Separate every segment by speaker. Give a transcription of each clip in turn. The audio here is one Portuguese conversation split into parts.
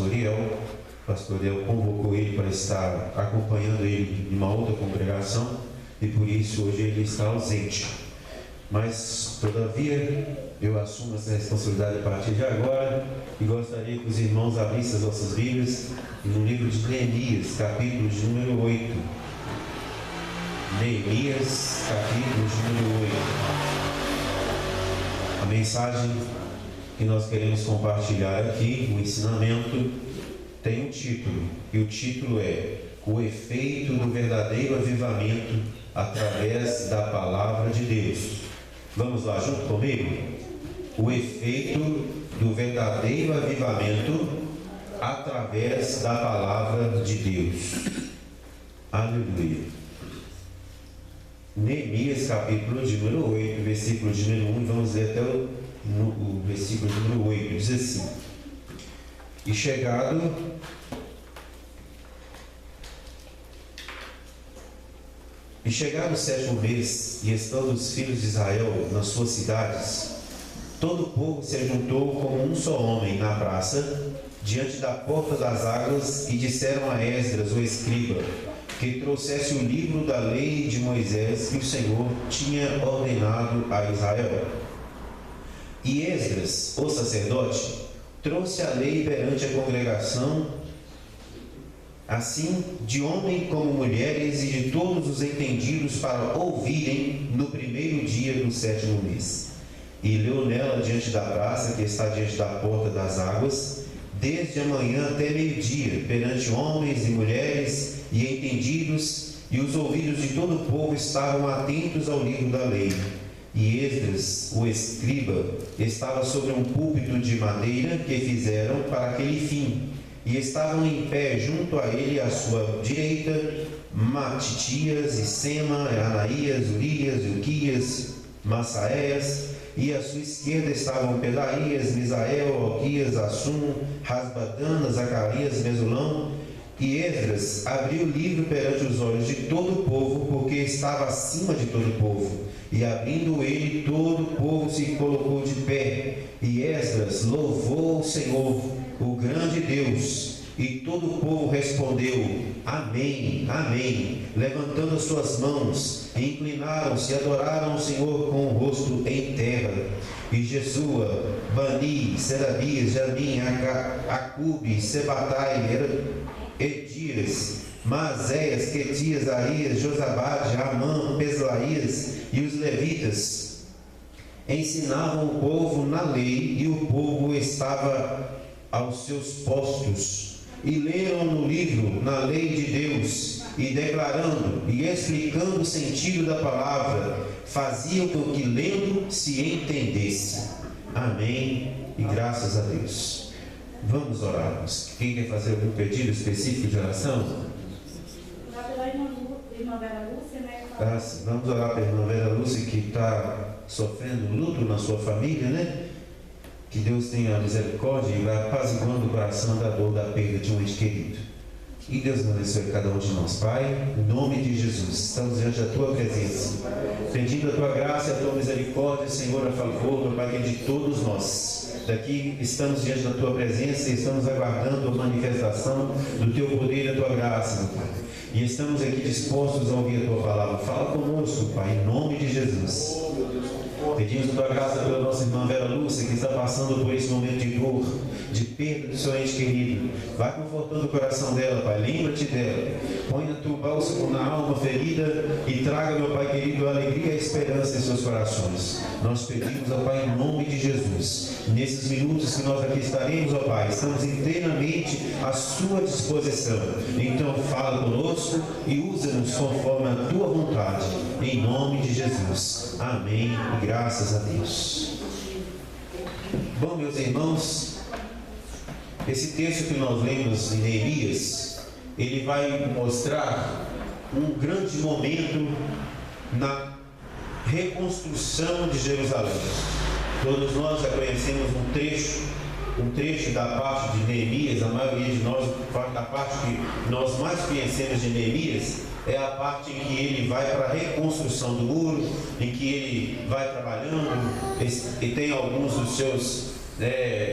Speaker 1: pastor Eliel. O pastor Eliel convocou ele para estar acompanhando ele em uma outra congregação e por isso hoje ele está ausente. Mas, todavia, eu assumo essa responsabilidade a partir de agora e gostaria que os irmãos abrissem as nossas Bíblias no livro de Neemias, capítulo de número 8. Neemias, capítulo de número 8. A mensagem que nós queremos compartilhar aqui, o ensinamento, tem um título, e o título é O Efeito do Verdadeiro Avivamento através da Palavra de Deus. Vamos lá junto comigo? O efeito do verdadeiro avivamento através da Palavra de Deus. Aleluia. Neemias, capítulo de número 8, versículo de número 1, vamos ler até o versículo de número 8, diz assim: E chegado o 7º mês, e estando os filhos de Israel nas suas cidades, todo o povo se ajuntou como um só homem na praça, diante da porta das águas, e disseram a Esdras, o escriba, que trouxesse o livro da lei de Moisés que o Senhor tinha ordenado a Israel. E Esdras, o sacerdote, trouxe a lei perante a congregação, assim de homem como mulheres e de todos os entendidos, para ouvirem no primeiro dia do 7º mês. E leu nela diante da praça que está diante da porta das águas, desde a manhã até meio-dia, perante homens e mulheres e entendidos, e os ouvidos de todo o povo estavam atentos ao livro da lei. E Esdras, o escriba, estava sobre um púlpito de madeira que fizeram para aquele fim, e estavam em pé junto a ele à sua direita Matitias e Sema, Anaías, Urias, Ilquias, Massaéas, e à sua esquerda estavam Pedaías, Misael, Alquias, Assum, Rasbadana, Zacarias, Mesulão. E Esdras abriu o livro perante os olhos de todo o povo, porque estava acima de todo o povo. E abrindo ele, todo o povo se colocou de pé. E Esdras louvou o Senhor, o grande Deus. E todo o povo respondeu: Amém, Amém, levantando as suas mãos, e inclinaram-se e adoraram o Senhor com o rosto em terra. E Jesua, Bani, Serabias, Jamim, Acube, Sebatai, Edias, Maséias, Quetias, Arias, Josabade, Amã, Peslaías e os levitas ensinavam o povo na lei, e o povo estava aos seus postos. E leram no livro, na lei de Deus, e declarando e explicando o sentido da palavra, faziam com que lendo se entendesse. Amém e graças a Deus. Vamos orar. Quem quer fazer algum pedido específico de oração? Vamos orar pela irmã Vera Lúcia, que está sofrendo luto na sua família, né? Que Deus tenha misericórdia e vá apaziguando o coração da dor da perda de um ente querido. E Deus abençoe cada um de nós, Pai, em nome de Jesus. Estamos diante da Tua presença, pedindo a Tua graça e a Tua misericórdia, Senhor, a favor, meu Pai, de todos nós. Daqui estamos diante da Tua presença e estamos aguardando a manifestação do Teu poder e da Tua graça, meu Pai. E estamos aqui dispostos a ouvir a Tua palavra. Fala conosco, Pai, em nome de Jesus. Pedimos a Tua graça pela nossa irmã Vera Lúcia, que está passando por esse momento de dor, de perda do seu ente querido. Vai confortando o coração dela, Pai. Lembra-te dela. Põe a Tua bálsamo na alma ferida e traga, meu Pai querido, a alegria e a esperança em seus corações. Nós pedimos, ó Pai, em nome de Jesus. Nesses minutos que nós aqui estaremos, ó Pai, estamos inteiramente à Sua disposição. Então fala conosco e usa-nos conforme a Tua vontade. Em nome de Jesus. Amém. E graças a Deus. Bom, meus irmãos, esse texto que nós lemos em Neemias, ele vai mostrar um grande momento na reconstrução de Jerusalém. Todos nós já conhecemos um trecho da parte de Neemias. A maioria de nós, da parte que nós mais conhecemos de Neemias, é a parte em que ele vai para a reconstrução do muro, em que ele vai trabalhando, e tem alguns dos seus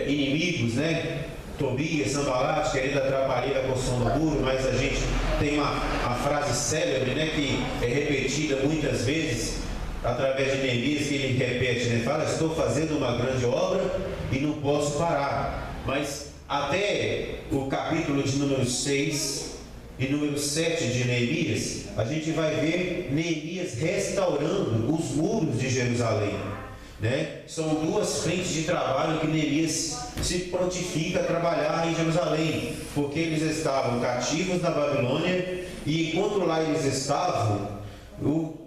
Speaker 1: inimigos, né, Tobias, Sanbalate, querendo atrapalhar a construção do muro, mas a gente tem uma frase célebre, né, que é repetida muitas vezes através de Neemias, que ele repete, né, fala: estou fazendo uma grande obra e não posso parar. Mas até o capítulo de número 6 e número 7 de Neemias, a gente vai ver Neemias restaurando os muros de Jerusalém, né? São duas frentes de trabalho que Neemias se prontifica a trabalhar em Jerusalém, porque eles estavam cativos na Babilônia, e enquanto lá eles estavam,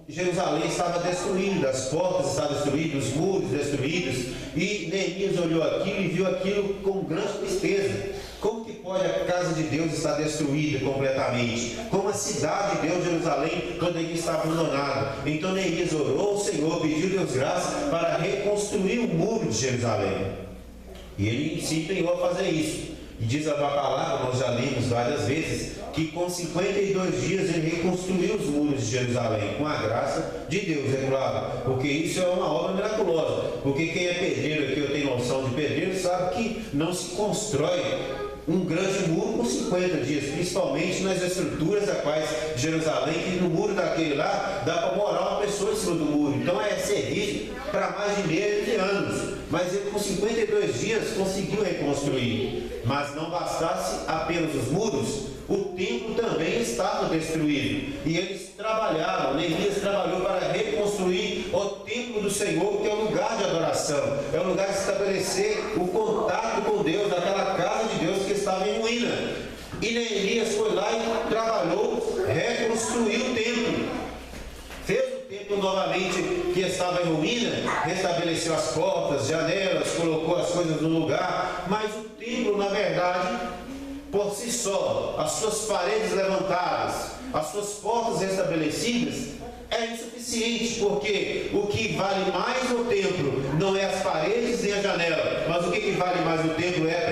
Speaker 1: Jerusalém estava destruída, as portas estavam destruídas, os muros destruídos, e Neemias olhou aquilo e viu aquilo com grande tristeza. Como que pode a casa de Deus estar destruída completamente? Como a cidade de Deus, Jerusalém, poderia estar abandonada? Então Neemias orou ao Senhor, pediu Deus graça para reconstruir o muro de Jerusalém. E ele se empenhou a fazer isso. E diz a palavra, nós já lemos várias vezes, que com 52 dias ele reconstruiu os muros de Jerusalém, com a graça de Deus, é claro, porque isso é uma obra miraculosa. Porque quem é pedreiro aqui, eu tenho noção de pedreiro, sabe que não se constrói um grande muro com 50 dias, principalmente nas estruturas a quais Jerusalém, que no muro daquele lá dá para morar uma pessoa em cima do muro. Então é serviço para mais de meio de anos. Mas ele com 52 dias conseguiu reconstruir. Mas não bastasse apenas os muros, o templo também estava destruído. E eles trabalharam, Neemias trabalhou para reconstruir o templo do Senhor, que é o lugar de adoração, é o lugar de estabelecer o contato com Deus, daquela casa de Deus que estava em ruína. E Neemias foi lá e trabalhou, reconstruiu o templo. Fez o templo novamente que estava em ruína, restabeleceu as portas, janelas, colocou as coisas no lugar, mas o templo, na verdade, por si só, as suas paredes levantadas, as suas portas restabelecidas, é insuficiente, porque o que vale mais no templo não é as paredes nem a janela, mas o que vale mais no templo é a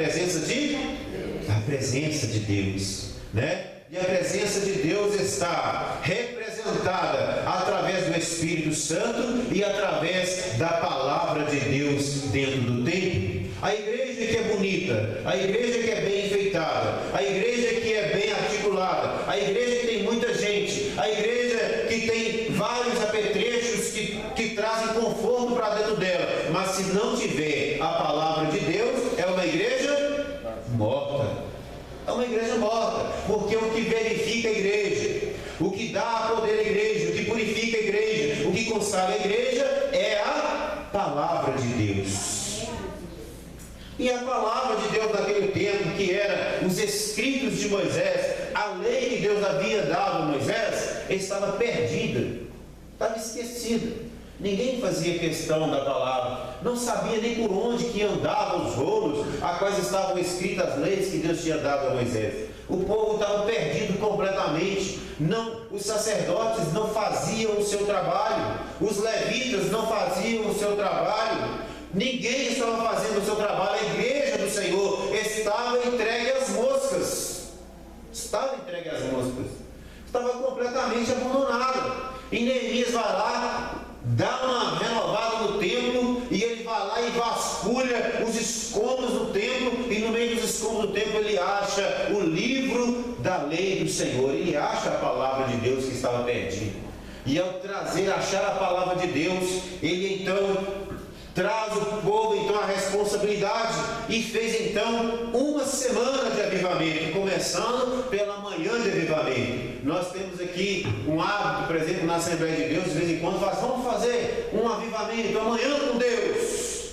Speaker 1: presença de Deus, né? E a presença de Deus está representada através do Espírito Santo e através da palavra de Deus dentro do templo. A igreja que é bonita, a igreja que é bem enfeitada, a igreja que é bem articulada, a igreja que tem muita gente, a igreja que tem vários apetrechos que trazem conforto para dentro dela, mas se não tiver a palavra de Deus, é uma igreja morta. É uma igreja morta, porque o que verifica a igreja, o que dá poder à igreja, o que purifica a igreja, o que consagra a igreja é a palavra de Deus. E a palavra de Deus naquele tempo, que era os escritos de Moisés, a lei que Deus havia dado a Moisés, estava perdida, estava esquecida. Ninguém fazia questão da palavra, não sabia nem por onde que andavam os rolos a quais estavam escritas as leis que Deus tinha dado a Moisés. O povo estava perdido completamente. Os sacerdotes não faziam o seu trabalho, os levitas não faziam o seu trabalho, ninguém estava fazendo o seu trabalho. A igreja do Senhor estava entregue às moscas, estava completamente abandonada. E Neemias vai lá, dá uma renovada no templo, e ele vai lá e vasculha os escombros do templo, e no meio dos escombros do templo ele acha o livro da lei do Senhor, ele acha a palavra de Deus que estava perdida. E ao achar a palavra de Deus, ele então traz o povo então a responsabilidade, e fez então uma semana de avivamento, começando pela manhã de avivamento. Nós temos aqui um hábito, por exemplo, na Assembleia de Deus, de vez em quando vamos fazer um avivamento, amanhã com Deus.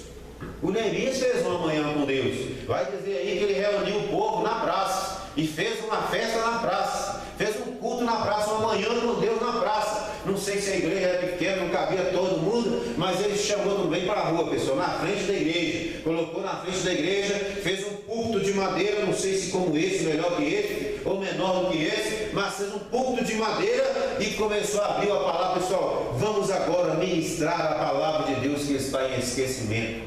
Speaker 1: O Neemias fez uma manhã com Deus. Vai dizer aí que ele reuniu o povo na praça e fez uma festa na praça, fez um culto na praça, uma manhã com Deus na praça. Não sei se a igreja era pequena, não cabia todo mundo, mas ele chamou também para a rua, pessoal, na frente da igreja, colocou na frente da igreja, fez um púlpito de madeira, não sei se como esse, melhor que esse, ou menor do que esse, mas fez um púlpito de madeira e começou a abrir a palavra. Pessoal, vamos agora ministrar a palavra de Deus que está em esquecimento.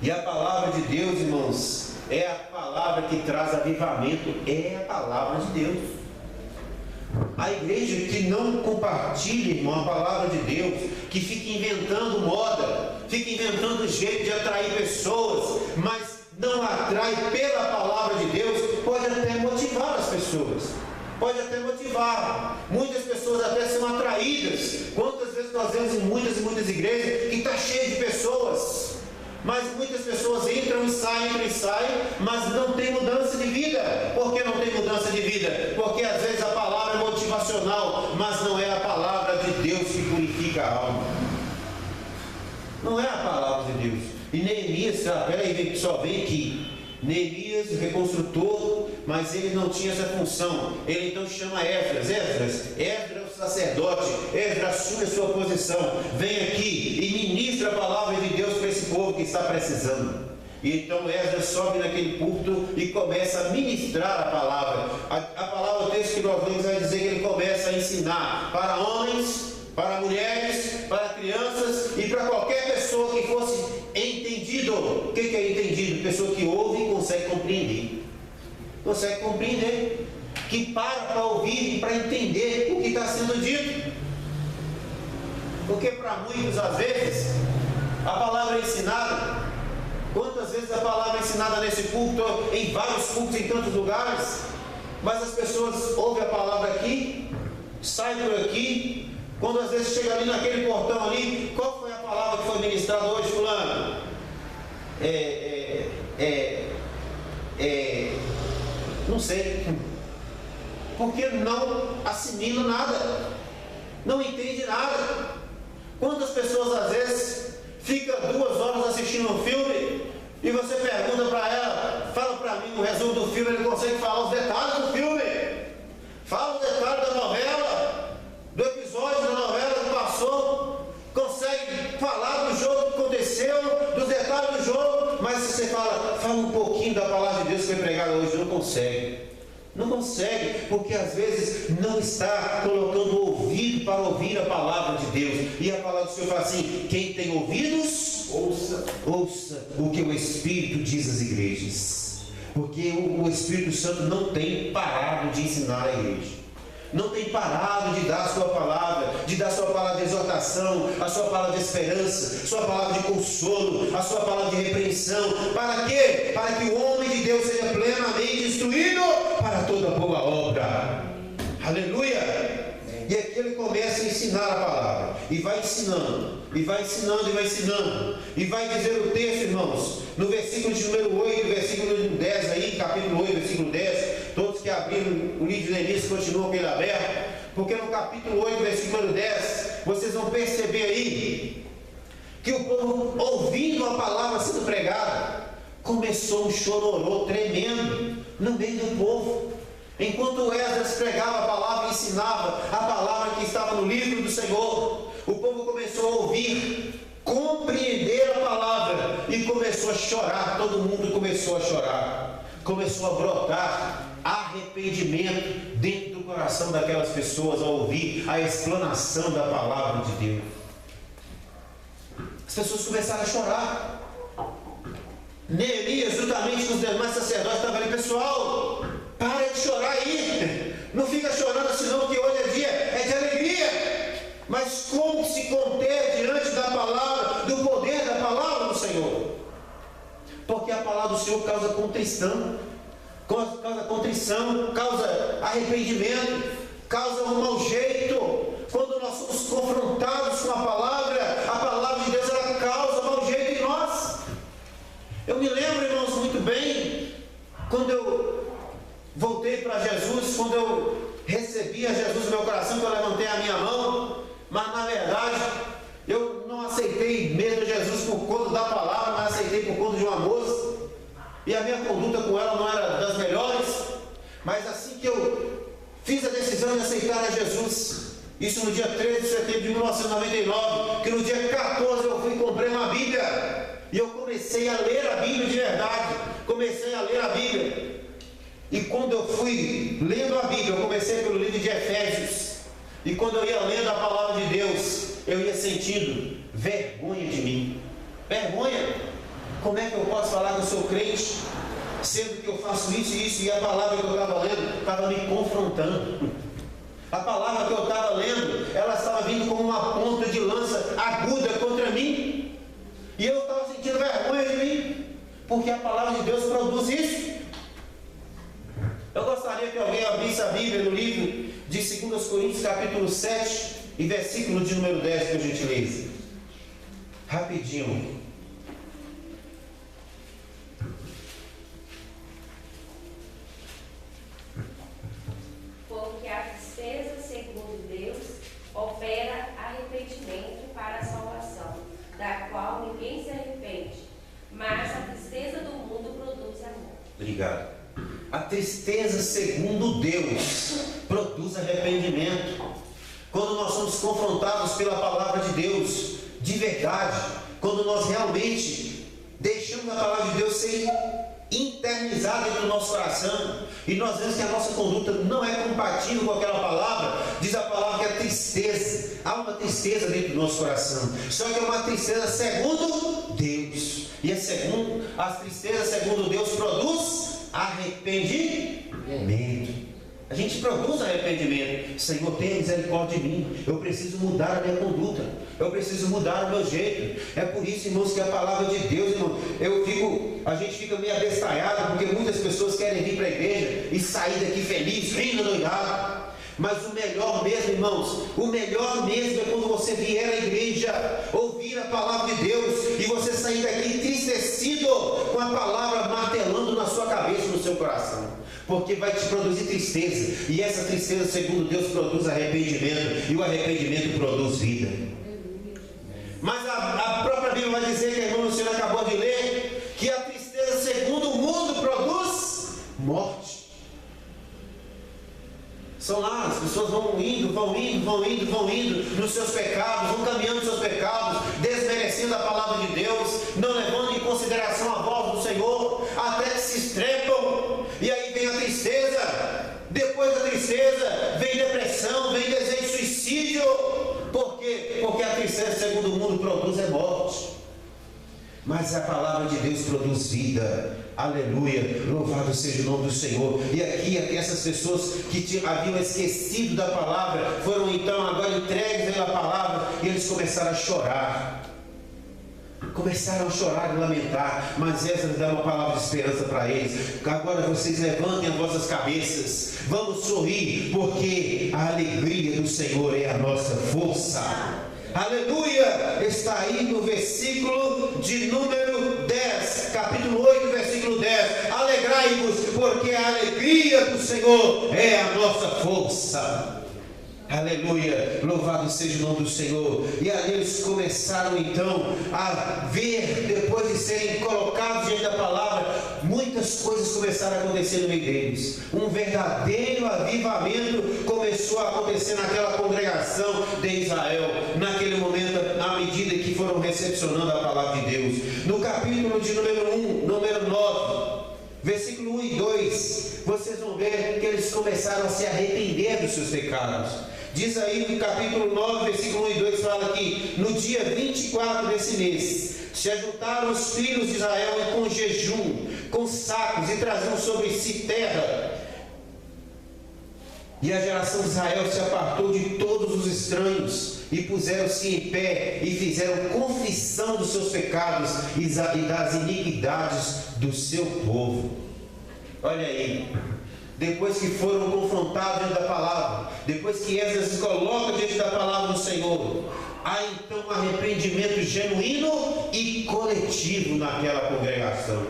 Speaker 1: E a palavra de Deus, irmãos, é a palavra que traz avivamento, é a palavra de Deus. A igreja que não compartilha, irmão, a palavra de Deus, que fica inventando moda, fica inventando jeito de atrair pessoas, mas não atrai pela palavra de Deus, pode até motivar as pessoas. Pode até motivar. Muitas pessoas até são atraídas. Quantas vezes nós vemos em muitas e muitas igrejas que está cheio de pessoas, mas muitas pessoas entram e saem, mas não tem mudança de vida. Por que não tem mudança de vida? Porque às vezes a palavra é motivacional, mas não é a palavra de Deus que purifica a alma. Não é a palavra de Deus. E Neemias, peraí, só vem aqui. Neemias, o reconstrutor, mas ele não tinha essa função. Ele então chama Esdras é o sacerdote. Esdras assume a sua posição. Vem aqui e ministra a palavra de Deus para esse povo que está precisando. E então Esdras sobe naquele púlpito e começa a ministrar a palavra. A palavra, o texto que nós lemos vai dizer que ele começa a ensinar para homens, para mulheres, para crianças e para qualquer pessoa que fosse entendido. O que é entendido? Pessoa que ouve e consegue compreender. Consegue compreender. Que para ouvir e para entender o que está sendo dito. Porque para muitos, às vezes, a palavra é ensinada. Quantas vezes a palavra é ensinada nesse culto, em vários cultos, em tantos lugares, mas as pessoas ouvem a palavra aqui, saem por aqui. Quando às vezes chega ali naquele portão ali, qual foi a palavra que foi ministrada hoje, fulano? Não sei. Porque não assimila nada, não entende nada. Quantas pessoas às vezes ficam 2 horas assistindo um filme e você pergunta para ela, fala para mim o resumo do filme, ele consegue falar os detalhes do filme, fala os detalhes da novela, do episódio da novela que passou, consegue falar do jogo que aconteceu, dos detalhes do jogo, mas se você fala um pouquinho da palavra de Deus que foi pregada hoje, não consegue. Não consegue, porque às vezes não está colocando o ouvido para ouvir a palavra de Deus. E a palavra do Senhor fala assim: quem tem ouvidos, ouça o que o Espírito diz às igrejas. Porque o Espírito Santo não tem parado de ensinar a igreja. Não tem parado de dar a sua palavra, de exortação, a sua palavra de esperança, sua palavra de consolo, a sua palavra de repreensão. Para quê? Para que o homem de Deus seja plenamente instruído para toda boa obra. Aleluia! E aqui ele começa a ensinar a palavra, e vai ensinando, e vai ensinando, e vai ensinando, e vai dizer o texto, irmãos, no versículo de número 8, versículo 10 aí, capítulo 8, versículo 10, todos que abriram o livro de Neemias continuam com ele aberto, porque no capítulo 8, versículo 10, vocês vão perceber aí, que o povo, ouvindo a palavra sendo pregada, começou um chororô tremendo no meio do povo. Enquanto Esdras pregava a palavra e ensinava a palavra que estava no livro do Senhor, o povo começou a ouvir, compreender a palavra e começou a chorar. Todo mundo começou a chorar, começou a brotar arrependimento dentro do coração daquelas pessoas ao ouvir a explanação da palavra de Deus. As pessoas começaram a chorar. Neemias, juntamente com os demais sacerdotes, estavam ali: pessoal, para de chorar aí, não fica chorando assim não, porque hoje é dia de alegria. Mas como se conter diante da palavra, do poder da palavra do Senhor? Porque a palavra do Senhor causa contrição, causa arrependimento, causa um mau jeito. Quando nós somos confrontados com a palavra de Deus, ela causa mau jeito em nós. Eu me lembro, irmãos, muito bem, quando eu voltei para Jesus, quando eu recebi a Jesus no meu coração, que eu levantei a minha mão, mas na verdade eu não aceitei mesmo Jesus por conta da palavra, mas aceitei por conta de uma moça, e a minha conduta com ela não era das melhores. Mas assim que eu fiz a decisão de aceitar a Jesus, isso no dia 13 de setembro de 1999, que no dia 14 eu fui e comprei uma Bíblia, e eu comecei a ler a Bíblia de verdade, comecei a ler a Bíblia. E quando eu fui lendo a Bíblia, eu comecei pelo livro de Efésios, e quando eu ia lendo a palavra de Deus, eu ia sentindo vergonha de mim. Vergonha? Como é que eu posso falar que eu sou crente, sendo que eu faço isso e isso, e a palavra que eu estava lendo estava me confrontando. A palavra que eu estava lendo, ela estava vindo como uma ponta de lança aguda contra mim, e eu estava sentindo vergonha de mim. Porque a palavra de Deus produz isso. Eu gostaria que alguém abrisse a Bíblia no livro de 2 Coríntios, capítulo 7, e versículo de número 10, por gentileza. Rapidinho.
Speaker 2: Porque a tristeza, segundo Deus, opera arrependimento para a salvação, da qual ninguém se arrepende, mas a tristeza do mundo produz amor.
Speaker 1: Obrigado. A tristeza, segundo Deus, produz arrependimento. Quando nós somos confrontados pela palavra de Deus, de verdade, quando nós realmente deixamos a palavra de Deus ser internizada dentro do nosso coração, e nós vemos que a nossa conduta não é compatível com aquela palavra, diz a palavra que é tristeza. Há uma tristeza dentro do nosso coração, só que é uma tristeza segundo Deus. E a tristeza segundo Deus produz arrependimento. A gente produz arrependimento. Senhor, tenha misericórdia de mim. Eu preciso mudar a minha conduta. Eu preciso mudar o meu jeito. É por isso, irmãos, que a palavra de Deus, irmão, a gente fica meio abestalhado, porque muitas pessoas querem vir para a igreja e sair daqui feliz, rindo, doidado. Mas o melhor mesmo, irmãos, o melhor mesmo é quando você vier à igreja, ouvir a palavra de Deus, e você sair daqui entristecido, com a palavra martelando na sua cabeça, no seu coração. Porque vai te produzir tristeza, e essa tristeza, segundo Deus, produz arrependimento, e o arrependimento produz vida. Mas a própria Bíblia vai dizer, que a irmã Luciana acabou de ler, que a tristeza, segundo o mundo, produz morte. São lá, as pessoas vão indo nos seus pecados, vão caminhando nos seus pecados, desmerecendo a palavra de Deus, não levando em consideração a voz do Senhor, até que se estrepam, e aí vem a tristeza. Depois da tristeza vem depressão, vem desejo de suicídio. Por quê? Porque a tristeza, segundo o mundo, produz é morte, mas a palavra de Deus produz vida. Aleluia, louvado seja o nome do Senhor. E aqui essas pessoas que haviam esquecido da palavra, foram então agora entregues pela palavra, e eles começaram a chorar. Começaram a chorar e lamentar, mas essa dá uma palavra de esperança para eles. Agora vocês levantem as vossas cabeças, vamos sorrir, porque a alegria do Senhor é a nossa força. Aleluia, está aí no versículo de número 10, capítulo 8, versículo 10. Alegrai-vos, porque a alegria do Senhor é a nossa força. Aleluia, louvado seja o nome do Senhor. E aí eles começaram então a ver, depois de serem colocados diante da palavra, muitas coisas começaram a acontecer no meio deles. Um verdadeiro avivamento começou a acontecer naquela congregação de Israel, naquele momento, à medida que foram recepcionando a palavra de Deus. No capítulo de número 1, número 9, versículo 1 e 2, vocês vão ver que eles começaram a se arrepender dos seus pecados. Diz aí no capítulo 9, versículo 1 e 2, fala que no dia 24 desse mês, se ajuntaram os filhos de Israel com jejum, com sacos, e traziam sobre si terra. E a geração de Israel se apartou de todos os estranhos, e puseram-se em pé, e fizeram confissão dos seus pecados e das iniquidades do seu povo. Olha aí, depois que foram confrontados diante da palavra, depois que Esdras se coloca diante da palavra do Senhor, há então um arrependimento genuíno e coletivo naquela congregação.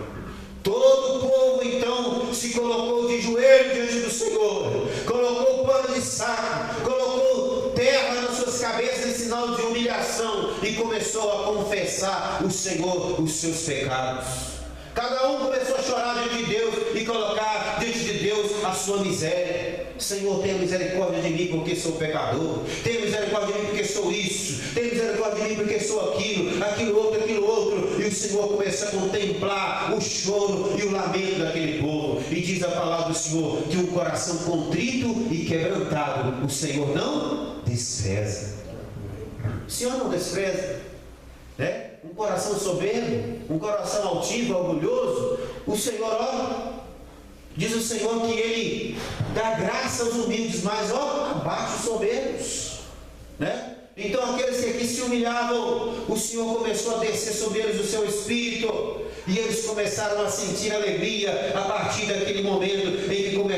Speaker 1: Todo o povo então se colocou de joelho diante do Senhor, colocou pano de saco, colocou terra nas suas cabeças em sinal de humilhação, e começou a confessar o Senhor os seus pecados. Cada um começou a chorar diante de Deus e colocar diante de Deus a sua miséria. Senhor, tenha misericórdia de mim porque sou pecador. Tenha misericórdia de mim porque sou isso. Tenha misericórdia de mim porque sou aquilo outro. E o Senhor começa a contemplar o choro e o lamento daquele povo. E diz a palavra do Senhor que um coração contrito e quebrantado o Senhor não despreza. O Senhor não despreza, né? Um coração soberbo, um coração altivo, orgulhoso, o Senhor, diz o Senhor que Ele dá graça aos humildes, mas abate os soberbos, né? Então aqueles que aqui se humilhavam, o Senhor começou a descer sobre eles o seu Espírito, E eles começaram a sentir alegria a partir daquele momento em que começaram